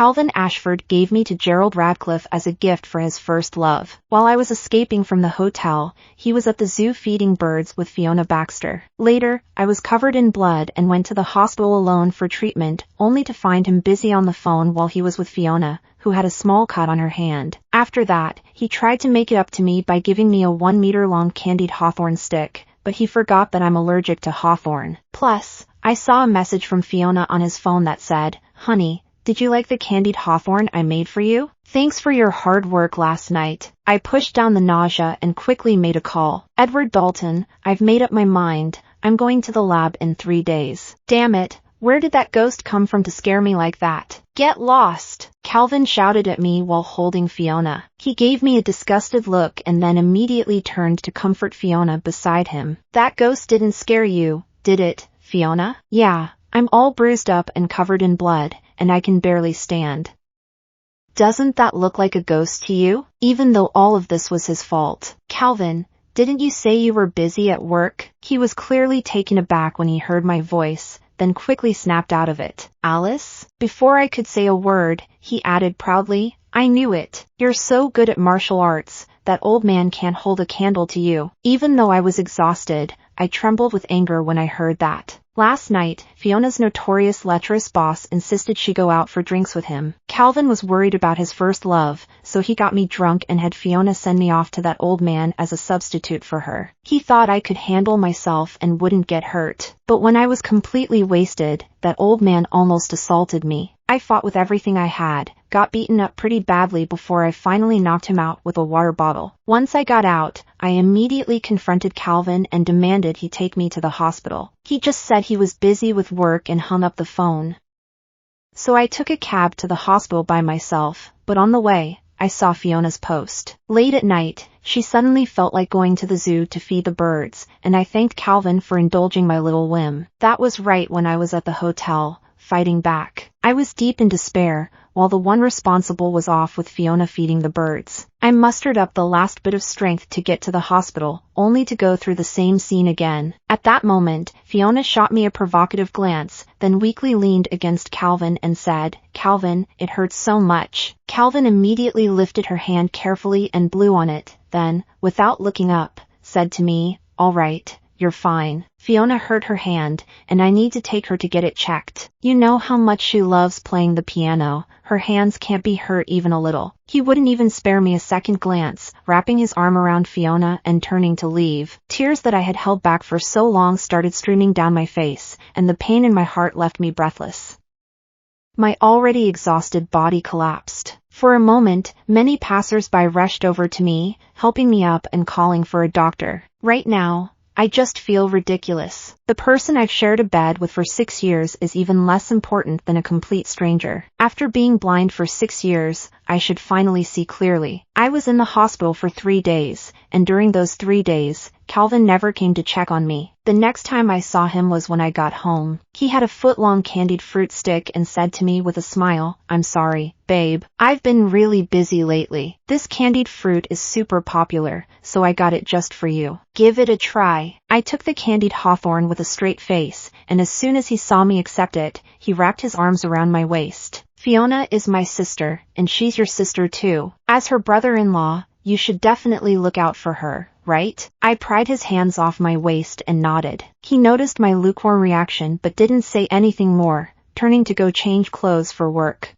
Calvin Ashford gave me to Gerald Radcliffe as a gift for his first love. While I was escaping from the hotel, he was at the zoo feeding birds with Fiona Baxter. Later, I was covered in blood and went to the hospital alone for treatment, only to find him busy on the phone while he was with Fiona, who had a small cut on her hand. After that, he tried to make it up to me by giving me a 1-meter-long candied hawthorn stick, but he forgot that I'm allergic to hawthorn. Plus, I saw a message from Fiona on his phone that said, "Honey, did you like the candied hawthorn I made for you? Thanks for your hard work last night." I pushed down the nausea and quickly made a call. "Edward Dalton, I've made up my mind. I'm going to the lab in 3 days. Damn it, where did that ghost come from to scare me like that? Get lost!" Calvin shouted at me while holding Fiona. He gave me a disgusted look and then immediately turned to comfort Fiona beside him. "That ghost didn't scare you, did it, Fiona?" "Yeah, I'm all bruised up and covered in blood, and I can barely stand." "Doesn't that look like a ghost to you?" Even though all of this was his fault. "Calvin, didn't you say you were busy at work?" He was clearly taken aback when he heard my voice, then quickly snapped out of it. "Alice?" Before I could say a word, he added proudly, "I knew it. You're so good at martial arts, that old man can't hold a candle to you." Even though I was exhausted, I trembled with anger when I heard that. Last night, Fiona's notorious lecherous boss insisted she go out for drinks with him. Calvin was worried about his first love, so he got me drunk and had Fiona send me off to that old man as a substitute for her. He thought I could handle myself and wouldn't get hurt. But when I was completely wasted, that old man almost assaulted me. I fought with everything I had, got beaten up pretty badly before I finally knocked him out with a water bottle. Once I got out, I immediately confronted Calvin and demanded he take me to the hospital. He just said he was busy with work and hung up the phone. So I took a cab to the hospital by myself, but on the way, I saw Fiona's post. Late at night, she suddenly felt like going to the zoo to feed the birds, and I thanked Calvin for indulging my little whim. That was right when I was at the hotel, fighting back. I was deep in despair, while the one responsible was off with Fiona feeding the birds. I mustered up the last bit of strength to get to the hospital, only to go through the same scene again. At that moment, Fiona shot me a provocative glance, then weakly leaned against Calvin and said, "Calvin, it hurts so much." Calvin immediately lifted her hand carefully and blew on it, then, without looking up, said to me, "All right, you're fine." Fiona hurt her hand, and I need to take her to get it checked. You know how much she loves playing the piano. Her hands can't be hurt even a little. He wouldn't even spare me a second glance, wrapping his arm around Fiona and turning to leave. Tears that I had held back for so long started streaming down my face, and the pain in my heart left me breathless. My already exhausted body collapsed. For a moment, many passers-by rushed over to me, helping me up and calling for a doctor. Right now, I just feel ridiculous. The person I've shared a bed with for 6 years is even less important than a complete stranger. After being blind for 6 years, I should finally see clearly. I was in the hospital for 3 days, and during those 3 days, Calvin never came to check on me. The next time I saw him was when I got home. He had a foot-long candied fruit stick and said to me with a smile, "I'm sorry, babe. I've been really busy lately. This candied fruit is super popular, so I got it just for you. Give it a try." I took the candied hawthorn with a straight face, and as soon as he saw me accept it, he wrapped his arms around my waist. "Fiona is my sister, and she's your sister too. As her brother-in-law, you should definitely look out for her, right?" I pried his hands off my waist and nodded. He noticed my lukewarm reaction but didn't say anything more, turning to go change clothes for work.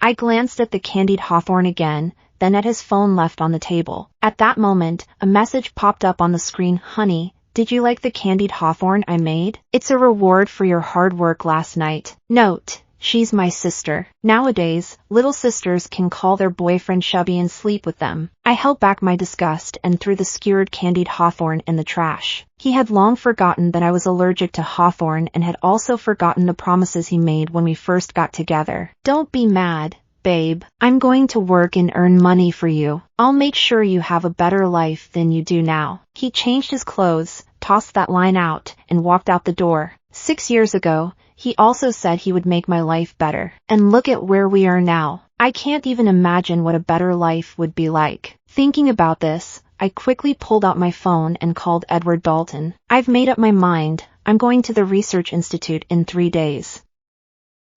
I glanced at the candied hawthorn again, then at his phone left on the table. At that moment, a message popped up on the screen. "Honey, did you like the candied hawthorn I made? It's a reward for your hard work last night. Note, she's my sister." Nowadays, little sisters can call their boyfriend chubby and sleep with them. I held back my disgust and threw the skewered candied hawthorn in the trash. He had long forgotten that I was allergic to hawthorn and had also forgotten the promises he made when we first got together. "Don't be mad, babe. I'm going to work and earn money for you. I'll make sure you have a better life than you do now." He changed his clothes, tossed that line out, and walked out the door. 6 years ago, he also said he would make my life better. And look at where we are now. I can't even imagine what a better life would be like. Thinking about this, I quickly pulled out my phone and called Edward Dalton. "I've made up my mind. I'm going to the research institute in 3 days.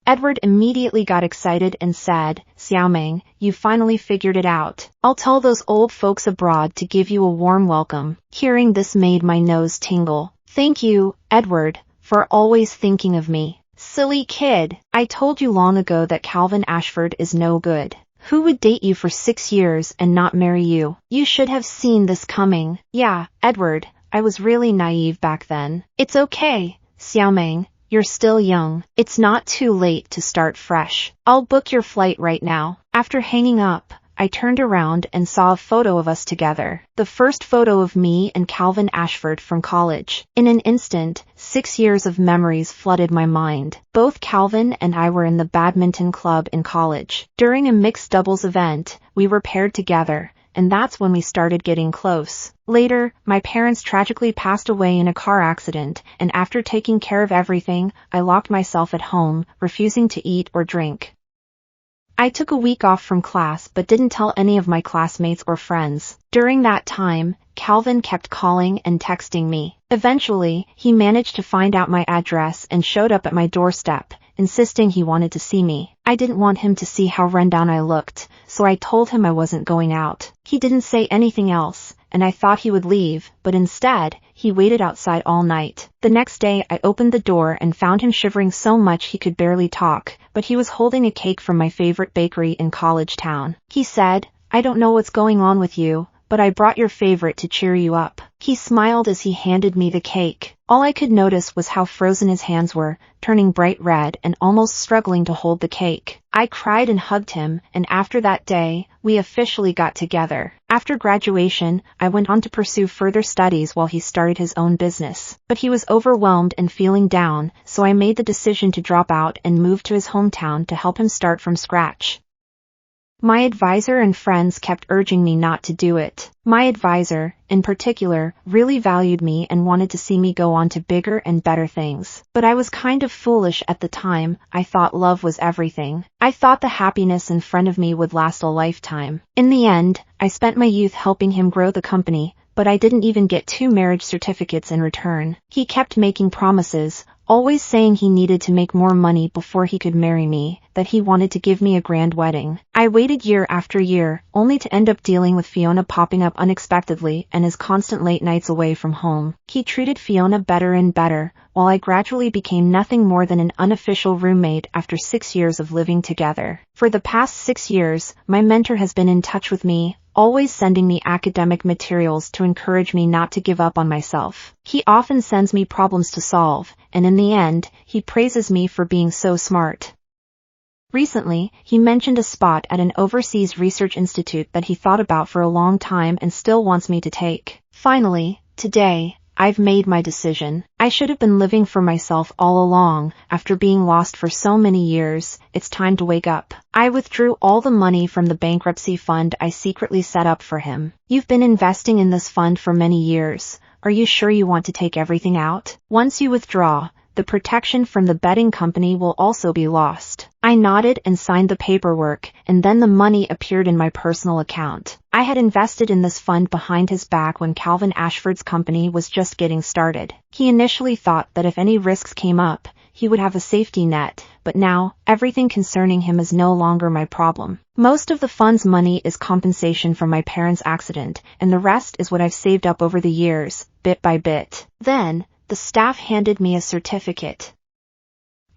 Edward immediately got excited and said, "Xiaoming, you finally figured it out. I'll tell those old folks abroad to give you a warm welcome." Hearing this made my nose tingle. "Thank you, Edward, for always thinking of me." "Silly kid, I told you long ago that Calvin Ashford is no good. Who would date you for 6 years and not marry you? You should have seen this coming." "Yeah, Edward, I was really naive back then." "It's okay, Xiaoming, you're still young. It's not too late to start fresh. I'll book your flight right now." After hanging up, I turned around and saw a photo of us together. The first photo of me and Calvin Ashford from college. In an instant, 6 years of memories flooded my mind. Both Calvin and I were in the badminton club in college. During a mixed doubles event, we were paired together, and that's when we started getting close. Later, my parents tragically passed away in a car accident, and after taking care of everything, I locked myself at home, refusing to eat or drink. I took a week off from class but didn't tell any of my classmates or friends. During that time, Calvin kept calling and texting me. Eventually, he managed to find out my address and showed up at my doorstep, insisting he wanted to see me. I didn't want him to see how run down I looked, so I told him I wasn't going out. He didn't say anything else, and I thought he would leave, but instead, he waited outside all night. The next day, I opened the door and found him shivering so much he could barely talk, but he was holding a cake from my favorite bakery in College Town. He said, "I don't know what's going on with you, but I brought your favorite to cheer you up." He smiled as he handed me the cake. All I could notice was how frozen his hands were, turning bright red and almost struggling to hold the cake. I cried and hugged him, and after that day, we officially got together. After graduation, I went on to pursue further studies while he started his own business. But he was overwhelmed and feeling down, so I made the decision to drop out and move to his hometown to help him start from scratch. My advisor and friends kept urging me not to do it. My advisor, in particular, really valued me and wanted to see me go on to bigger and better things. But I was kind of foolish at the time. I thought love was everything. I thought the happiness in front of me would last a lifetime. In the end, I spent my youth helping him grow the company, but I didn't even get 2 marriage certificates in return. He kept making promises, always saying he needed to make more money before he could marry me, that he wanted to give me a grand wedding. I waited year after year, only to end up dealing with Fiona popping up unexpectedly and his constant late nights away from home. He treated Fiona better and better, while I gradually became nothing more than an unofficial roommate after 6 years of living together. For the past 6 years, my mentor has been in touch with me, always sending me academic materials to encourage me not to give up on myself. He often sends me problems to solve, and in the end, he praises me for being so smart. Recently, he mentioned a spot at an overseas research institute that he thought about for a long time and still wants me to take. Finally, today, I've made my decision. I should have been living for myself all along. After being lost for so many years, it's time to wake up. I withdrew all the money from the bankruptcy fund I secretly set up for him. You've been investing in this fund for many years. Are you sure you want to take everything out? Once you withdraw, the protection from the betting company will also be lost. I nodded and signed the paperwork, and then the money appeared in my personal account. I had invested in this fund behind his back when Calvin Ashford's company was just getting started. He initially thought that if any risks came up, he would have a safety net, but now, everything concerning him is no longer my problem. Most of the fund's money is compensation from my parents' accident, and the rest is what I've saved up over the years, bit by bit. Then, the staff handed me a certificate.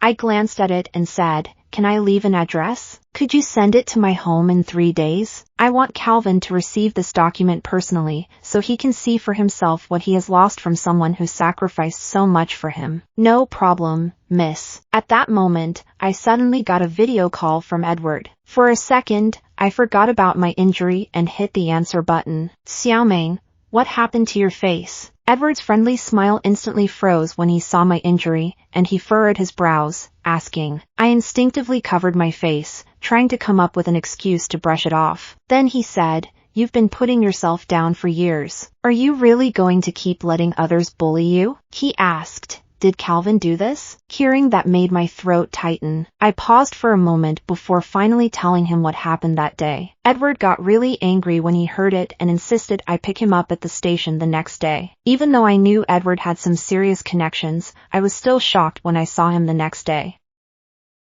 I glanced at it and said, "Can I leave an address? Could you send it to my home in 3 days? I want Calvin to receive this document personally, so he can see for himself what he has lost from someone who sacrificed so much for him." "No problem, miss." At that moment, I suddenly got a video call from Edward. For a second, I forgot about my injury and hit the answer button. "Xiaoming, what happened to your face?" Edward's friendly smile instantly froze when he saw my injury, and he furrowed his brows, asking. I instinctively covered my face, trying to come up with an excuse to brush it off. Then he said, "You've been putting yourself down for years. Are you really going to keep letting others bully you?" He asked. Did Calvin do this? Hearing that made my throat tighten. I paused for a moment before finally telling him what happened that day. Edward got really angry when he heard it and insisted I pick him up at the station the next day. Even though I knew Edward had some serious connections, I was still shocked when I saw him the next day.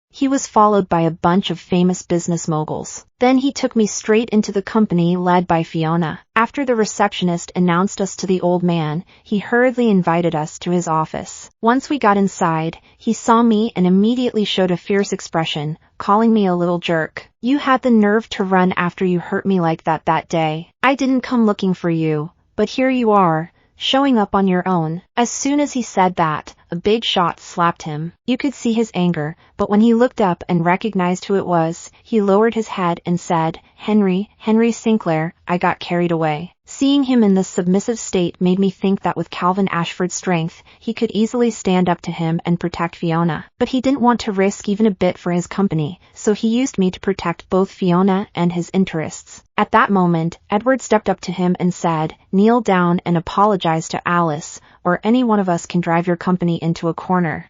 He was followed by a bunch of famous business moguls. Then he took me straight into the company led by Fiona. After the receptionist announced us to the old man, he hurriedly invited us to his office. Once we got inside, he saw me and immediately showed a fierce expression, calling me a little jerk. "You had the nerve to run after you hurt me like that day. I didn't come looking for you, but here you are, showing up on your own." As soon as he said that, a big shot slapped him. You could see his anger, but when he looked up and recognized who it was, he lowered his head and said, Henry Sinclair." I got carried away. Seeing him in this submissive state made me think that with Calvin Ashford's strength, he could easily stand up to him and protect Fiona. But he didn't want to risk even a bit for his company, so he used me to protect both Fiona and his interests. At that moment, Edward stepped up to him and said, "Kneel down and apologize to Alice, or any one of us can drive your company into a corner."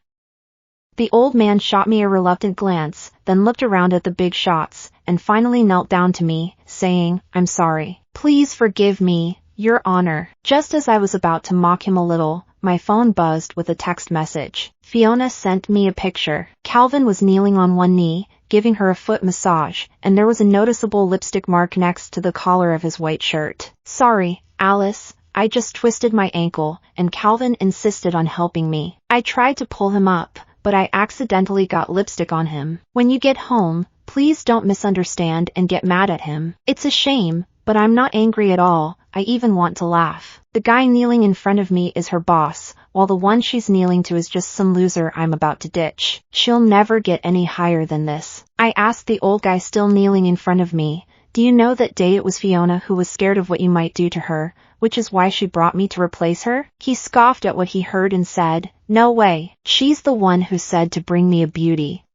The old man shot me a reluctant glance, then looked around at the big shots, and finally knelt down to me, saying, "I'm sorry. Please forgive me, Your Honor." Just as I was about to mock him a little, my phone buzzed with a text message. Fiona sent me a picture. Calvin was kneeling on one knee, giving her a foot massage, and there was a noticeable lipstick mark next to the collar of his white shirt. "Sorry, Alice. I just twisted my ankle, and Calvin insisted on helping me. I tried to pull him up, but I accidentally got lipstick on him. When you get home, please don't misunderstand and get mad at him. It's a shame, but I'm not angry at all. I even want to laugh. The guy kneeling in front of me is her boss, while the one she's kneeling to is just some loser I'm about to ditch. She'll never get any higher than this." I asked the old guy still kneeling in front of me, "Do you know that day it was Fiona who was scared of what you might do to her, which is why she brought me to replace her?" He scoffed at what he heard and said, "No way. She's the one who said to bring me a beauty.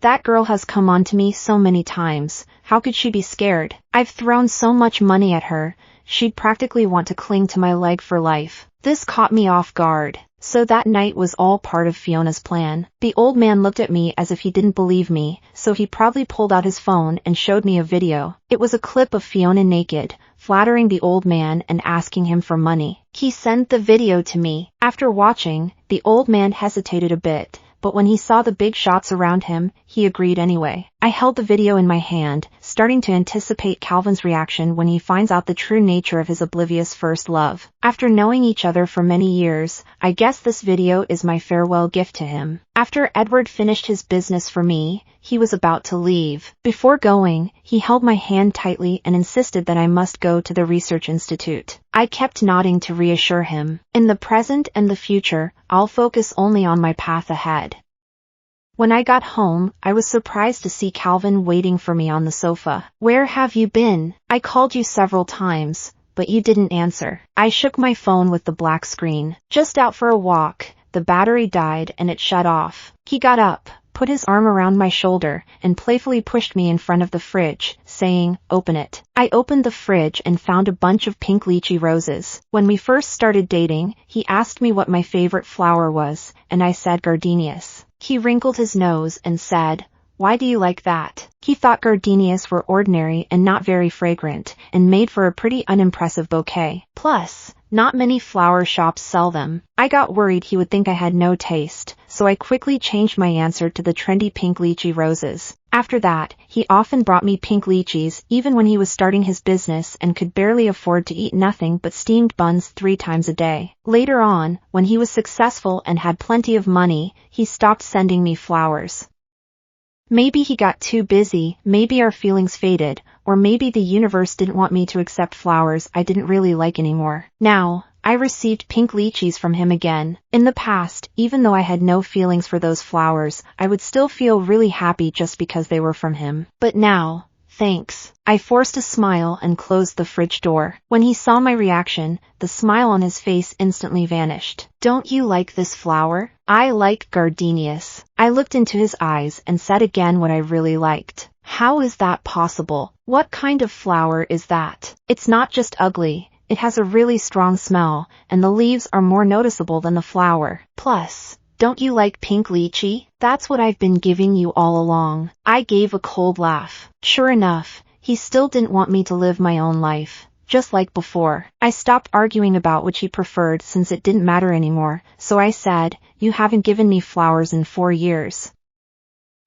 That girl has come on to me so many times. How could she be scared? I've thrown so much money at her, she'd practically want to cling to my leg for life." This caught me off guard. So that night was all part of Fiona's plan. The old man looked at me as if he didn't believe me, so he proudly pulled out his phone and showed me a video. It was a clip of Fiona naked, flattering the old man and asking him for money. He sent the video to me. After watching, the old man hesitated a bit, but when he saw the big shots around him, he agreed anyway. I held the video in my hand, starting to anticipate Calvin's reaction when he finds out the true nature of his oblivious first love. After knowing each other for many years, I guess this video is my farewell gift to him. After Edward finished his business for me, he was about to leave. Before going, he held my hand tightly and insisted that I must go to the research institute. I kept nodding to reassure him. In the present and the future, I'll focus only on my path ahead. When I got home, I was surprised to see Calvin waiting for me on the sofa. "Where have you been? I called you several times, but you didn't answer." I shook my phone with the black screen. "Just out for a walk. The battery died and it shut off." He got up, put his arm around my shoulder, and playfully pushed me in front of the fridge, saying, "Open it." I opened the fridge and found a bunch of pink lychee roses. When we first started dating, he asked me what my favorite flower was, and I said gardenias. He wrinkled his nose and said, "Why do you like that?" He thought gardenias were ordinary and not very fragrant, and made for a pretty unimpressive bouquet. Plus, not many flower shops sell them. I got worried he would think I had no taste, so I quickly changed my answer to the trendy pink lychee roses. After that, he often brought me pink lychees even when he was starting his business and could barely afford to eat nothing but steamed buns 3 times a day. Later on, when he was successful and had plenty of money, he stopped sending me flowers. Maybe he got too busy, maybe our feelings faded, or maybe the universe didn't want me to accept flowers I didn't really like anymore. Now, I received pink lychees from him again. In the past, even though I had no feelings for those flowers, I would still feel really happy just because they were from him. But now, thanks. I forced a smile and closed the fridge door. When he saw my reaction, the smile on his face instantly vanished. "Don't you like this flower?" "I like gardenias." I looked into his eyes and said again what I really liked. "How is that possible? What kind of flower is that?" "It's not just ugly. It has a really strong smell, and the leaves are more noticeable than the flower. Plus, don't you like pink lychee? That's what I've been giving you all along." I gave a cold laugh. Sure enough, he still didn't want me to live my own life. Just like before, I stopped arguing about which he preferred since it didn't matter anymore, so I said, "You haven't given me flowers in 4 years.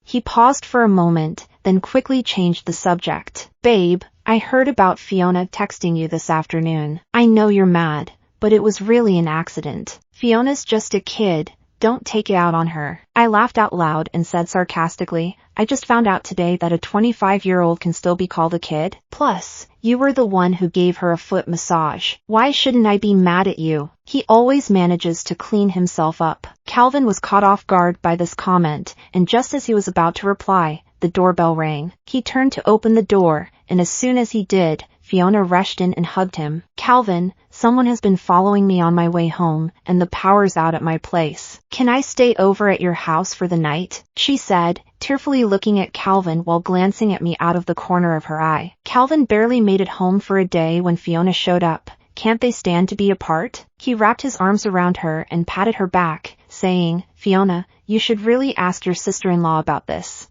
He paused for a moment, then quickly changed the subject. Babe, I heard about Fiona texting you this afternoon. I know you're mad, but it was really an accident. Fiona's just a kid. Don't take it out on her. I laughed out loud and said sarcastically, I just found out today that a 25-year-old can still be called a kid. Plus, you were the one who gave her a foot massage. Why shouldn't I be mad at you? He always manages to clean himself up. Calvin was caught off guard by this comment, and just as he was about to reply, the doorbell rang. He turned to open the door, and as soon as he did, Fiona rushed in and hugged him. Calvin, someone has been following me on my way home, and the power's out at my place. Can I stay over at your house for the night? She said, tearfully looking at Calvin while glancing at me out of the corner of her eye. Calvin barely made it home for a day when Fiona showed up. Can't they stand to be apart? He wrapped his arms around her and patted her back, saying, Fiona, you should really ask your sister-in-law about this.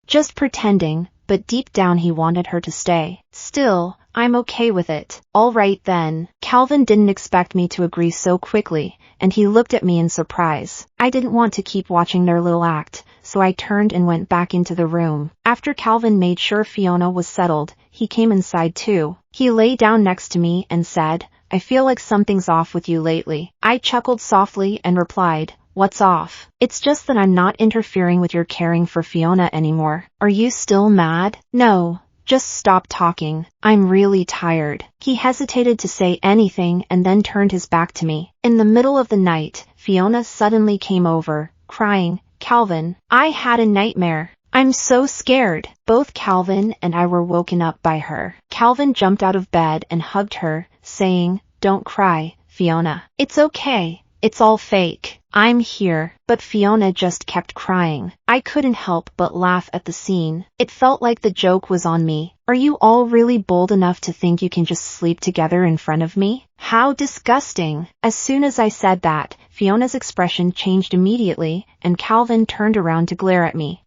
Just pretending, but deep down he wanted her to stay. Still, I'm okay with it. All right then. Calvin didn't expect me to agree so quickly, and he looked at me in surprise. I didn't want to keep watching their little act, so I turned and went back into the room. After Calvin made sure Fiona was settled, he came inside too. He lay down next to me and said, I feel like something's off with you lately. I chuckled softly and replied, What's off? It's just that I'm not interfering with your caring for Fiona anymore. Are you still mad? No, just stop talking. I'm really tired. He hesitated to say anything and then turned his back to me. In the middle of the night, Fiona suddenly came over, crying, Calvin, I had a nightmare. I'm so scared. Both Calvin and I were woken up by her. Calvin jumped out of bed and hugged her, saying, Don't cry, Fiona. It's okay. It's all fake. I'm here. But Fiona just kept crying. I couldn't help but laugh at the scene. It felt like the joke was on me. Are you all really bold enough to think you can just sleep together in front of me? How disgusting. As soon as I said that, Fiona's expression changed immediately, and Calvin turned around to glare at me.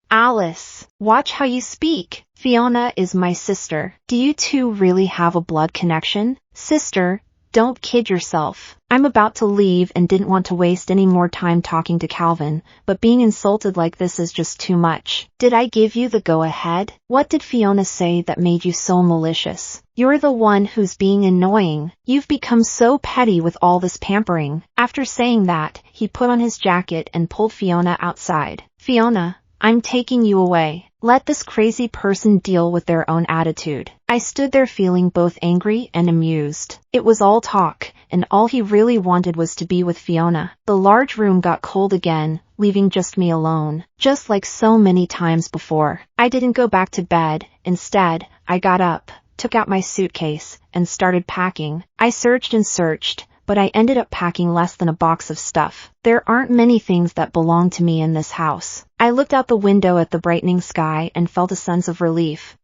Alice, watch how you speak. Fiona is my sister. Do you two really have a blood connection? Sister, don't kid yourself. I'm about to leave and didn't want to waste any more time talking to Calvin, but being insulted like this is just too much. Did I give you the go-ahead? What did Fiona say that made you so malicious? You're the one who's being annoying. You've become so petty with all this pampering. After saying that, he put on his jacket and pulled Fiona outside. Fiona, I'm taking you away. Let this crazy person deal with their own attitude. I stood there feeling both angry and amused. It was all talk, and all he really wanted was to be with Fiona. The large room got cold again, leaving just me alone. Just like so many times before. I didn't go back to bed. Instead, I got up, took out my suitcase, and started packing. I searched and searched, but I ended up packing less than a box of stuff. There aren't many things that belong to me in this house. I looked out the window at the brightening sky and felt a sense of relief.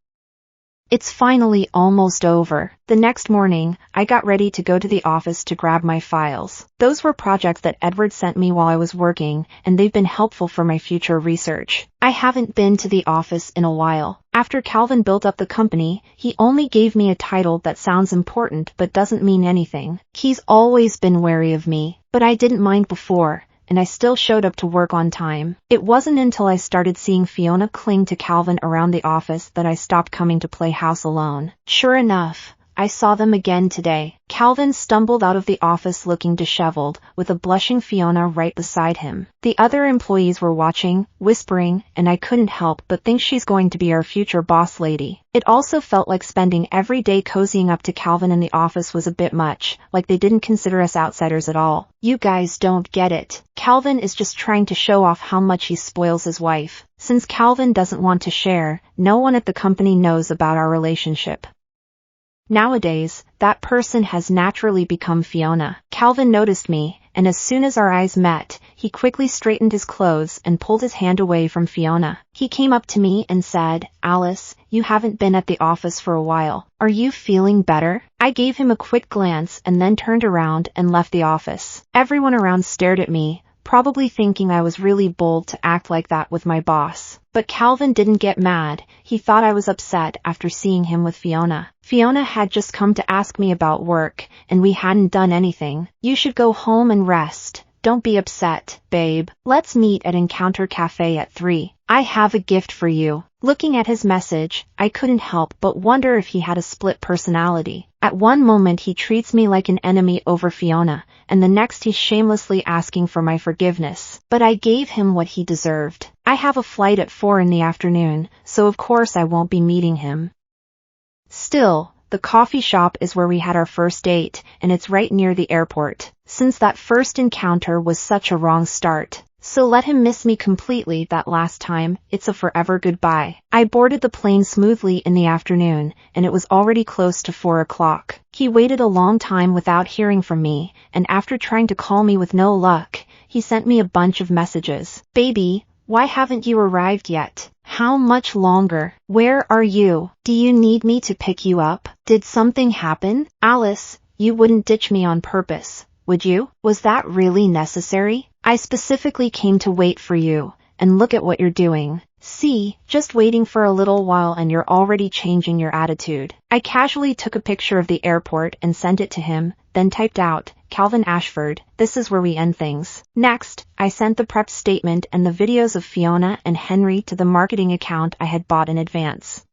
It's finally almost over. The next morning, I got ready to go to the office to grab my files. Those were projects that Edward sent me while I was working, and they've been helpful for my future research. I haven't been to the office in a while. After Calvin built up the company, he only gave me a title that sounds important but doesn't mean anything. He's always been wary of me, but I didn't mind before, and I still showed up to work on time. It wasn't until I started seeing Fiona cling to Calvin around the office that I stopped coming to play house alone. Sure enough, I saw them again today. Calvin stumbled out of the office looking disheveled, with a blushing Fiona right beside him. The other employees were watching, whispering, and I couldn't help but think she's going to be our future boss lady. It also felt like spending every day cozying up to Calvin in the office was a bit much, like they didn't consider us outsiders at all. You guys don't get it. Calvin is just trying to show off how much he spoils his wife. Since Calvin doesn't want to share, no one at the company knows about our relationship. Nowadays, that person has naturally become Fiona. Calvin noticed me, and as soon as our eyes met, he quickly straightened his clothes and pulled his hand away from Fiona. He came up to me and said, Alice, you haven't been at the office for a while. Are you feeling better? I gave him a quick glance and then turned around and left the office. Everyone around stared at me, probably thinking I was really bold to act like that with my boss. But Calvin didn't get mad. He thought I was upset after seeing him with Fiona. Fiona had just come to ask me about work, and we hadn't done anything. You should go home and rest. Don't be upset, babe. Let's meet at Encounter Cafe at 3. I have a gift for you. Looking at his message, I couldn't help but wonder if he had a split personality. At one moment he treats me like an enemy over Fiona, and the next he's shamelessly asking for my forgiveness. But I gave him what he deserved. I have a flight at 4 in the afternoon, so of course I won't be meeting him. Still, the coffee shop is where we had our first date, and it's right near the airport. Since that first encounter was such a wrong start, so let him miss me completely that last time, it's a forever goodbye. I boarded the plane smoothly in the afternoon, and it was already close to 4 o'clock. He waited a long time without hearing from me, and after trying to call me with no luck, he sent me a bunch of messages. Baby, why haven't you arrived yet? How much longer? Where are you? Do you need me to pick you up? Did something happen? Alice, you wouldn't ditch me on purpose, would you? Was that really necessary? I specifically came to wait for you, and look at what you're doing. See, just waiting for a little while and you're already changing your attitude. I casually took a picture of the airport and sent it to him, then typed out, Calvin Ashford, this is where we end things. Next, I sent the prepped statement and the videos of Fiona and Henry to the marketing account I had bought in advance.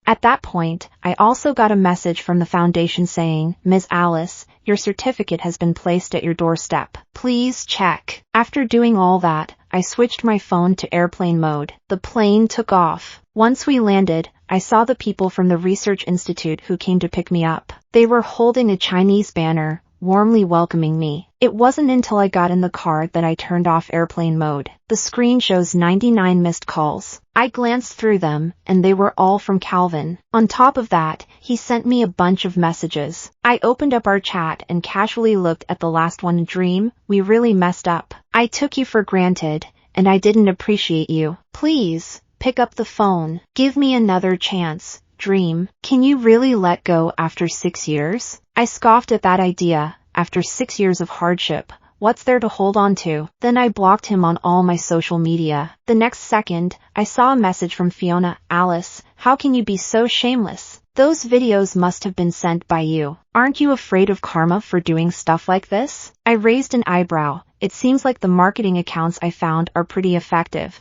At that point, I also got a message from the foundation saying, Ms. Alice, your certificate has been placed at your doorstep. Please check. After doing all that, I switched my phone to airplane mode. The plane took off. Once we landed, I saw the people from the Research Institute who came to pick me up. They were holding a Chinese banner, warmly welcoming me. It wasn't until I got in the car that I turned off airplane mode. The screen shows 99 missed calls. I glanced through them, and they were all from Calvin. On top of that, he sent me a bunch of messages. I opened up our chat and casually looked at the last one. Dream, we really messed up. I took you for granted, and I didn't appreciate you. Please, pick up the phone. Give me another chance. Dream, can you really let go after 6 years? I scoffed at that idea. After 6 years of hardship, what's there to hold on to? Then I blocked him on all my social media. The next second, I saw a message from Fiona. Alice, how can you be so shameless? Those videos must have been sent by you. Aren't you afraid of karma for doing stuff like this? I raised an eyebrow. It seems like the marketing accounts I found are pretty effective.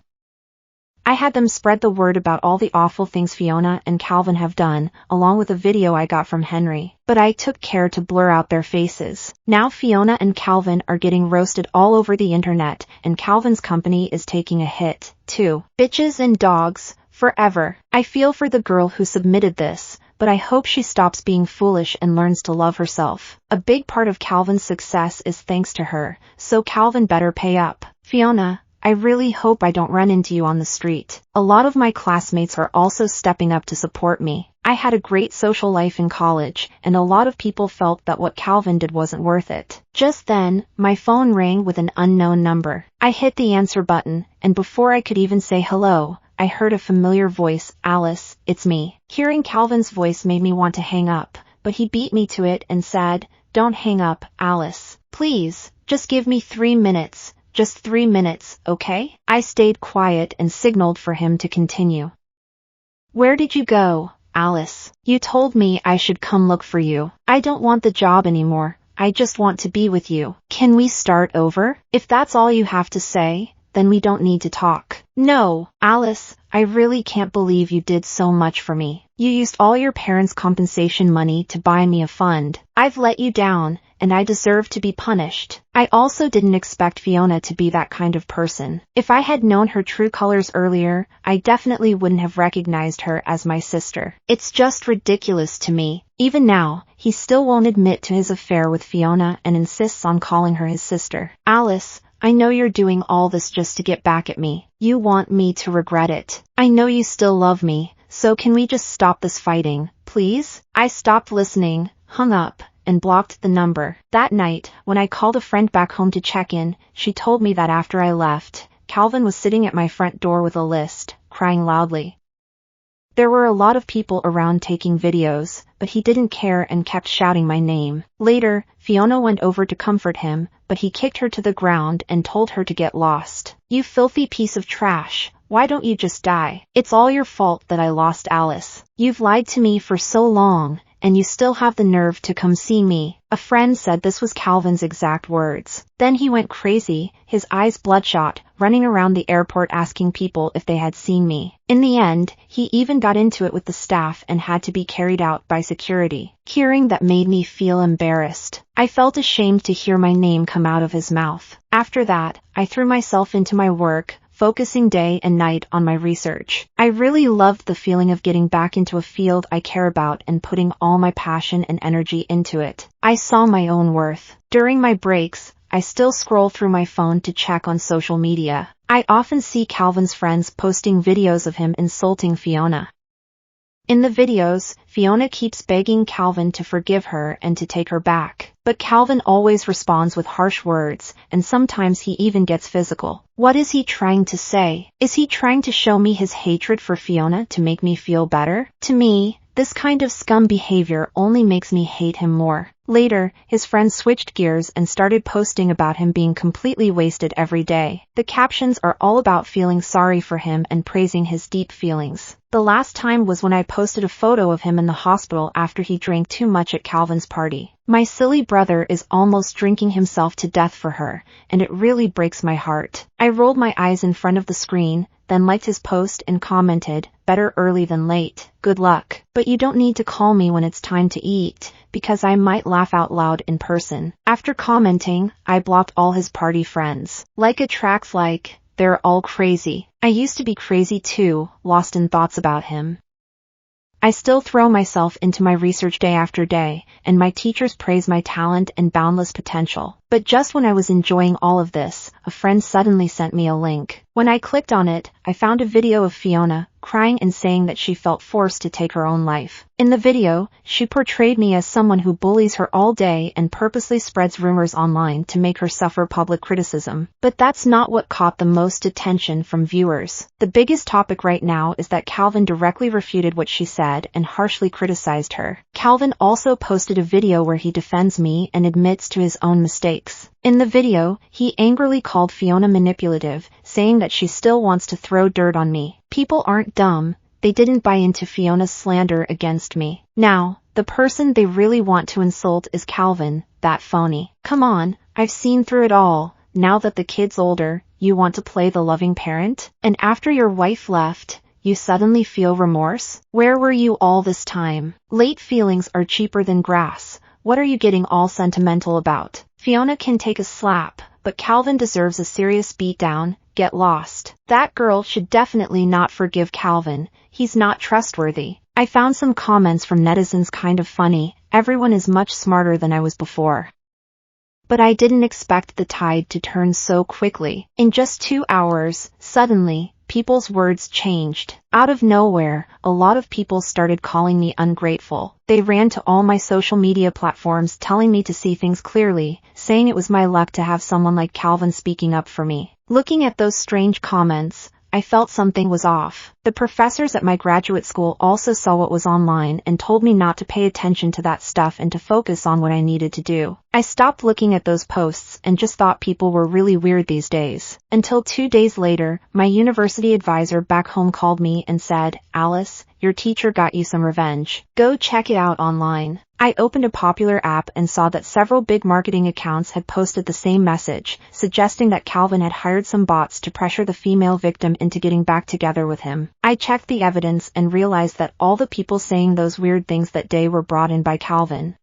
I had them spread the word about all the awful things Fiona and Calvin have done, along with a video I got from Henry. But I took care to blur out their faces. Now Fiona and Calvin are getting roasted all over the internet, and Calvin's company is taking a hit, too. Bitches and dogs, forever. I feel for the girl who submitted this, but I hope she stops being foolish and learns to love herself. A big part of Calvin's success is thanks to her, so Calvin better pay up. Fiona, I really hope I don't run into you on the street. A lot of my classmates are also stepping up to support me. I had a great social life in college, and a lot of people felt that what Calvin did wasn't worth it. Just then, my phone rang with an unknown number. I hit the answer button, and before I could even say hello, I heard a familiar voice. Alice, it's me. Hearing Calvin's voice made me want to hang up, but he beat me to it and said, Don't hang up, Alice. Please, just give me 3 minutes. Just 3 minutes, okay? I stayed quiet and signaled for him to continue. Where did you go, Alice? You told me I should come look for you. I don't want the job anymore. I just want to be with you. Can we start over? If that's all you have to say, then we don't need to talk. No, Alice, I really can't believe you did so much for me. You used all your parents' compensation money to buy me a fund. I've let you down, and I deserve to be punished. I also didn't expect Fiona to be that kind of person. If I had known her true colors earlier, I definitely wouldn't have recognized her as my sister. It's just ridiculous to me. Even now, he still won't admit to his affair with Fiona and insists on calling her his sister. Alice, I know you're doing all this just to get back at me. You want me to regret it. I know you still love me, so can we just stop this fighting, please? I stopped listening, hung up, and blocked the number. That night, when I called a friend back home to check in, she told me that after I left, Calvin was sitting at my front door with a list, crying loudly. There were a lot of people around taking videos, but he didn't care and kept shouting my name. Later, Fiona went over to comfort him, but he kicked her to the ground and told her to get lost. You filthy piece of trash, why don't you just die? It's all your fault that I lost Alice. You've lied to me for so long, and you still have the nerve to come see me. A friend said this was Calvin's exact words. Then he went crazy, his eyes bloodshot, running around the airport asking people if they had seen me. In the end, he even got into it with the staff and had to be carried out by security. Hearing that made me feel embarrassed. I felt ashamed to hear my name come out of his mouth. After that, I threw myself into my work, focusing day and night on my research. I really loved the feeling of getting back into a field I care about and putting all my passion and energy into it. I saw my own worth. During my breaks, I still scroll through my phone to check on social media. I often see Calvin's friends posting videos of him insulting Fiona. In the videos, Fiona keeps begging Calvin to forgive her and to take her back. But Calvin always responds with harsh words, and sometimes he even gets physical. What is he trying to say? Is he trying to show me his hatred for Fiona to make me feel better? To me, this kind of scum behavior only makes me hate him more. Later, his friends switched gears and started posting about him being completely wasted every day. The captions are all about feeling sorry for him and praising his deep feelings. The last time was when I posted a photo of him in the hospital after he drank too much at Calvin's party. My silly brother is almost drinking himself to death for her, and it really breaks my heart. I rolled my eyes in front of the screen, then liked his post and commented, "Better early than late. Good luck. But you don't need to call me when it's time to eat, because I might laugh out loud in person." After commenting, I blocked all his party friends. Like attracts like, they're all crazy. I used to be crazy too, lost in thoughts about him. I still throw myself into my research day after day, and my teachers praise my talent and boundless potential. But just when I was enjoying all of this, a friend suddenly sent me a link. When I clicked on it, I found a video of Fiona, crying and saying that she felt forced to take her own life. In the video, she portrayed me as someone who bullies her all day and purposely spreads rumors online to make her suffer public criticism. But that's not what caught the most attention from viewers. The biggest topic right now is that Calvin directly refuted what she said and harshly criticized her. Calvin also posted a video where he defends me and admits to his own mistakes. In the video, he angrily called Fiona manipulative, saying that she still wants to throw dirt on me. People aren't dumb. They didn't buy into Fiona's slander against me. Now, the person they really want to insult is Calvin, that phony. Come on, I've seen through it all. Now that the kid's older, you want to play the loving parent? And after your wife left, you suddenly feel remorse? Where were you all this time? Late feelings are cheaper than grass. What are you getting all sentimental about? Fiona can take a slap, but Calvin deserves a serious beatdown. Get lost. That girl should definitely not forgive Calvin. He's not trustworthy. I found some comments from netizens kind of funny. Everyone is much smarter than I was before. But I didn't expect the tide to turn so quickly. In just 2 hours, suddenly, people's words changed. Out of nowhere, a lot of people started calling me ungrateful. They ran to all my social media platforms telling me to see things clearly, saying it was my luck to have someone like Calvin speaking up for me. Looking at those strange comments, I felt something was off. The professors at my graduate school also saw what was online and told me not to pay attention to that stuff and to focus on what I needed to do. I stopped looking at those posts and just thought people were really weird these days. Until 2 days later, my university advisor back home called me and said, "Alice, your teacher got you some revenge. Go check it out online." I opened a popular app and saw that several big marketing accounts had posted the same message, suggesting that Calvin had hired some bots to pressure the female victim into getting back together with him. I checked the evidence and realized that all the people saying those weird things that day were brought in by Calvin.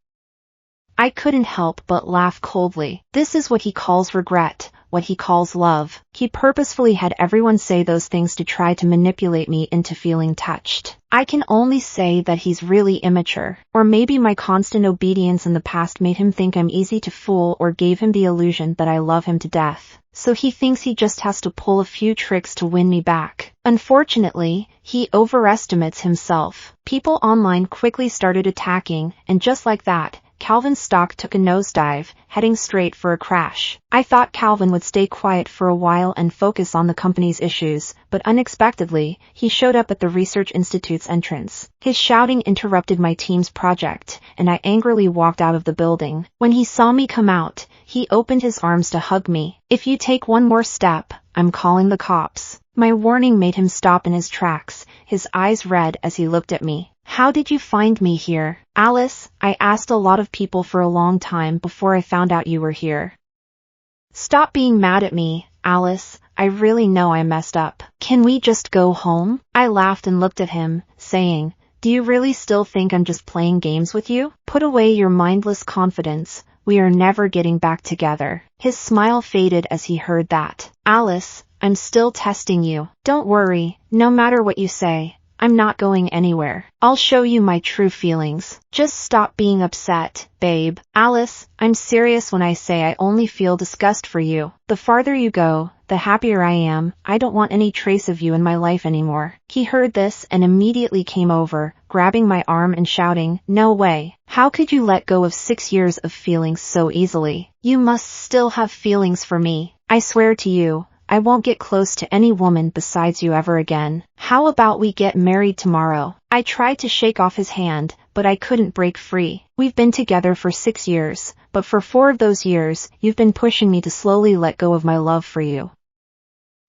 I couldn't help but laugh coldly. This is what he calls regret, what he calls love. He purposefully had everyone say those things to try to manipulate me into feeling touched. I can only say that he's really immature. Or maybe my constant obedience in the past made him think I'm easy to fool or gave him the illusion that I love him to death. So he thinks he just has to pull a few tricks to win me back. Unfortunately, he overestimates himself. People online quickly started attacking, and just like that, Calvin's stock took a nosedive, heading straight for a crash. I thought Calvin would stay quiet for a while and focus on the company's issues, but unexpectedly, he showed up at the Research Institute's entrance. His shouting interrupted my team's project, and I angrily walked out of the building. When he saw me come out, he opened his arms to hug me. "If you take one more step, I'm calling the cops." My warning made him stop in his tracks, his eyes red as he looked at me. "How did you find me here?" Alice, I asked a lot of people for a long time before I found out you were here. Stop being mad at me, Alice. I really know I messed up. Can we just go home? I laughed and looked at him, saying, do you really still think I'm just playing games with you? Put away your mindless confidence. We are never getting back together. His smile faded as he heard that. Alice, I'm still testing you. Don't worry, no matter what you say, I'm not going anywhere. I'll show you my true feelings. Just stop being upset, babe. Alice, I'm serious when I say I only feel disgust for you. The farther you go, the happier I am. I don't want any trace of you in my life anymore. He heard this and immediately came over, grabbing my arm and shouting, no way. How could you let go of 6 years of feelings so easily? You must still have feelings for me. I swear to you, I won't get close to any woman besides you ever again. How about we get married tomorrow? I tried to shake off his hand, but I couldn't break free. We've been together for 6 years, but for 4 of those years, you've been pushing me to slowly let go of my love for you.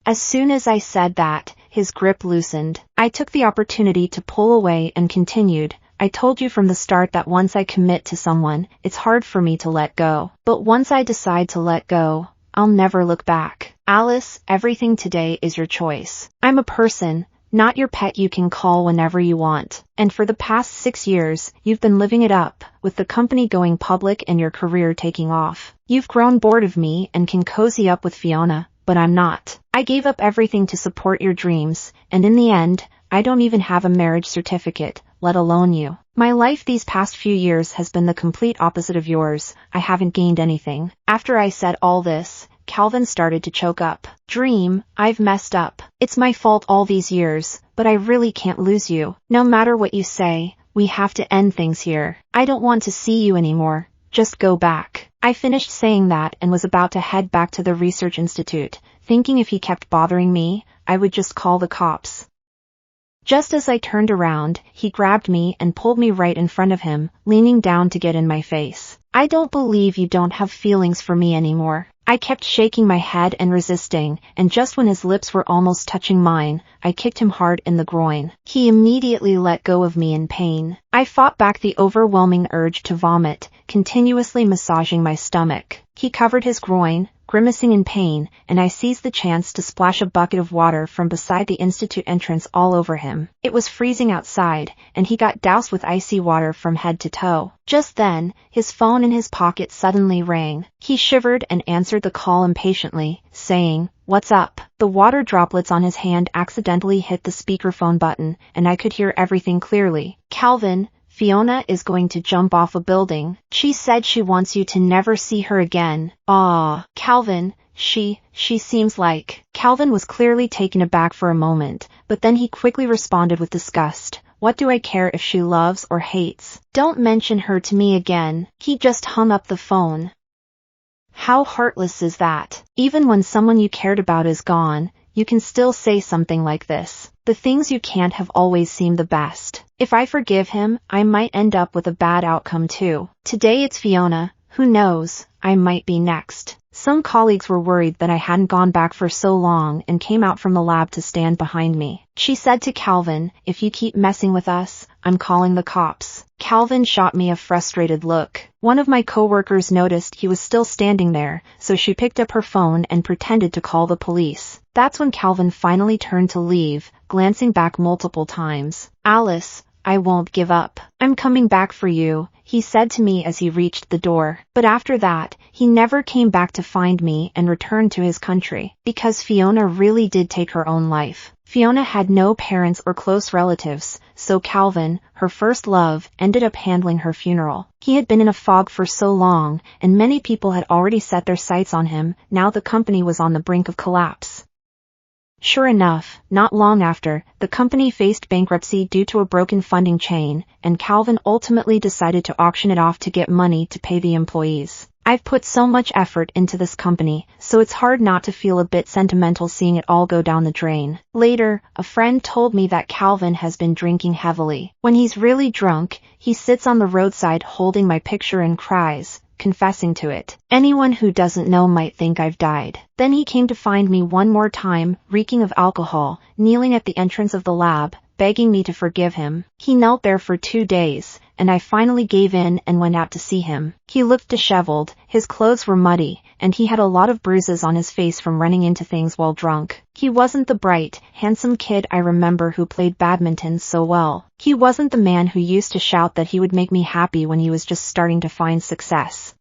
As soon as I said that, his grip loosened. I took the opportunity to pull away and continued, I told you from the start that once I commit to someone, it's hard for me to let go. But once I decide to let go, I'll never look back. Alice, everything today is your choice. I'm a person, not your pet you can call whenever you want. And for the past 6 years, you've been living it up, with the company going public and your career taking off. You've grown bored of me and can cozy up with Fiona, but I'm not. I gave up everything to support your dreams, and in the end, I don't even have a marriage certificate, let alone you. My life these past few years has been the complete opposite of yours. I haven't gained anything. After I said all this, Calvin started to choke up. Dream, I've messed up. It's my fault all these years, but I really can't lose you. No matter what you say, we have to end things here. I don't want to see you anymore. Just go back. I finished saying that and was about to head back to the research institute, thinking if he kept bothering me, I would just call the cops. Just as I turned around, he grabbed me and pulled me right in front of him, leaning down to get in my face. I don't believe you don't have feelings for me anymore. I kept shaking my head and resisting, and just when his lips were almost touching mine, I kicked him hard in the groin. He immediately let go of me in pain. I fought back the overwhelming urge to vomit, continuously massaging my stomach. He covered his groin, grimacing in pain, and I seized the chance to splash a bucket of water from beside the institute entrance all over him. It was freezing outside, and he got doused with icy water from head to toe. Just then, his phone in his pocket suddenly rang. He shivered and answered the call impatiently, saying, "What's up?" The water droplets on his hand accidentally hit the speakerphone button, and I could hear everything clearly. "Calvin, Fiona is going to jump off a building. She said she wants you to never see her again." "Ah, Calvin, she seems like..." Calvin was clearly taken aback for a moment, but then he quickly responded with disgust. "What do I care if she loves or hates? Don't mention her to me again." He just hung up the phone. How heartless is that? Even when someone you cared about is gone, you can still say something like this. The things you can't have always seem the best. If I forgive him, I might end up with a bad outcome too. Today it's Fiona. Who knows, I might be next. Some colleagues were worried that I hadn't gone back for so long and came out from the lab to stand behind me. She said to Calvin, "If you keep messing with us, I'm calling the cops." Calvin shot me a frustrated look. One of my coworkers noticed he was still standing there, so she picked up her phone and pretended to call the police. That's when Calvin finally turned to leave, glancing back multiple times. "Alice, I won't give up. I'm coming back for you," he said to me as he reached the door. But after that, he never came back to find me and returned to his country. Because Fiona really did take her own life. Fiona had no parents or close relatives, so Calvin, her first love, ended up handling her funeral. He had been in a fog for so long, and many people had already set their sights on him. Now the company was on the brink of collapse. Sure enough, not long after, the company faced bankruptcy due to a broken funding chain, and Calvin ultimately decided to auction it off to get money to pay the employees. I've put so much effort into this company, so it's hard not to feel a bit sentimental seeing it all go down the drain. Later, a friend told me that Calvin has been drinking heavily. When he's really drunk, he sits on the roadside holding my picture and cries, confessing to it. Anyone who doesn't know might think I've died. Then he came to find me one more time, reeking of alcohol, kneeling at the entrance of the lab, begging me to forgive him. He knelt there for 2 days, and I finally gave in and went out to see him. He looked disheveled, his clothes were muddy, and he had a lot of bruises on his face from running into things while drunk. He wasn't the bright, handsome kid I remember who played badminton so well. He wasn't the man who used to shout that he would make me happy when he was just starting to find success.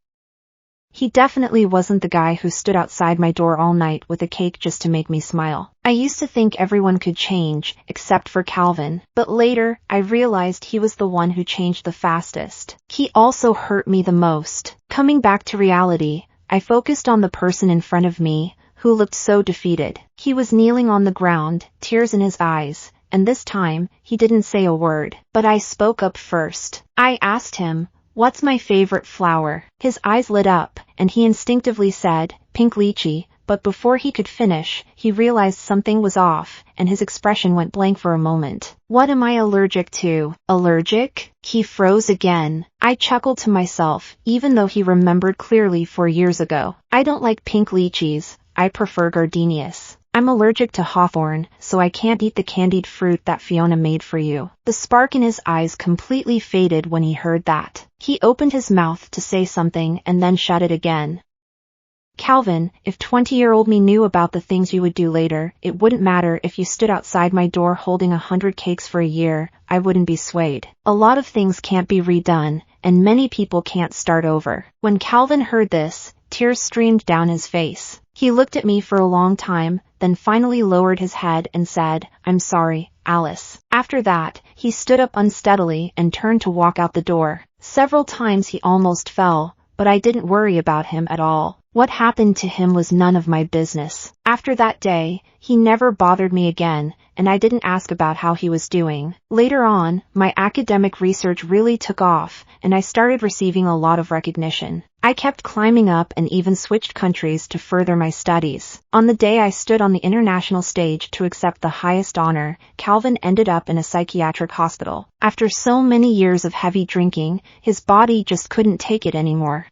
He definitely wasn't the guy who stood outside my door all night with a cake just to make me smile. I used to think everyone could change, except for Calvin, but later, I realized he was the one who changed the fastest. He also hurt me the most. Coming back to reality, I focused on the person in front of me, who looked so defeated. He was kneeling on the ground, tears in his eyes, and this time, he didn't say a word. But I spoke up first. I asked him, "What's my favorite flower?" His eyes lit up, and he instinctively said, "Pink lychee," but before he could finish, he realized something was off, and his expression went blank for a moment. "What am I allergic to?" "Allergic?" He froze again. I chuckled to myself, even though he remembered clearly 4 years ago. "I don't like pink lychees, I prefer gardenias. I'm allergic to hawthorn, so I can't eat the candied fruit that Fiona made for you." The spark in his eyes completely faded when he heard that. He opened his mouth to say something and then shut it again. "Calvin, if 20-year-old me knew about the things you would do later, it wouldn't matter if you stood outside my door holding 100 cakes for a year, I wouldn't be swayed. A lot of things can't be redone, and many people can't start over." When Calvin heard this, tears streamed down his face. He looked at me for a long time, then finally lowered his head and said, "I'm sorry, Alice." After that, he stood up unsteadily and turned to walk out the door. Several times he almost fell, but I didn't worry about him at all. What happened to him was none of my business. After that day, he never bothered me again, and I didn't ask about how he was doing. Later on, my academic research really took off, and I started receiving a lot of recognition. I kept climbing up and even switched countries to further my studies. On the day I stood on the international stage to accept the highest honor, Calvin ended up in a psychiatric hospital. After so many years of heavy drinking, his body just couldn't take it anymore.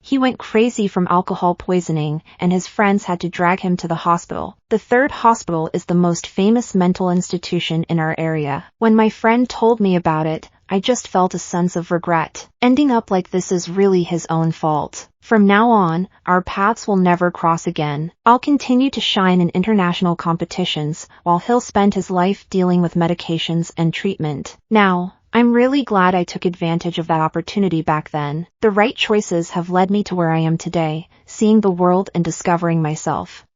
He went crazy from alcohol poisoning, and his friends had to drag him to the hospital. The third hospital is the most famous mental institution in our area. When my friend told me about it, I just felt a sense of regret. Ending up like this is really his own fault. From now on, our paths will never cross again. I'll continue to shine in international competitions, while he'll spend his life dealing with medications and treatment. Now, I'm really glad I took advantage of that opportunity back then. The right choices have led me to where I am today, seeing the world and discovering myself.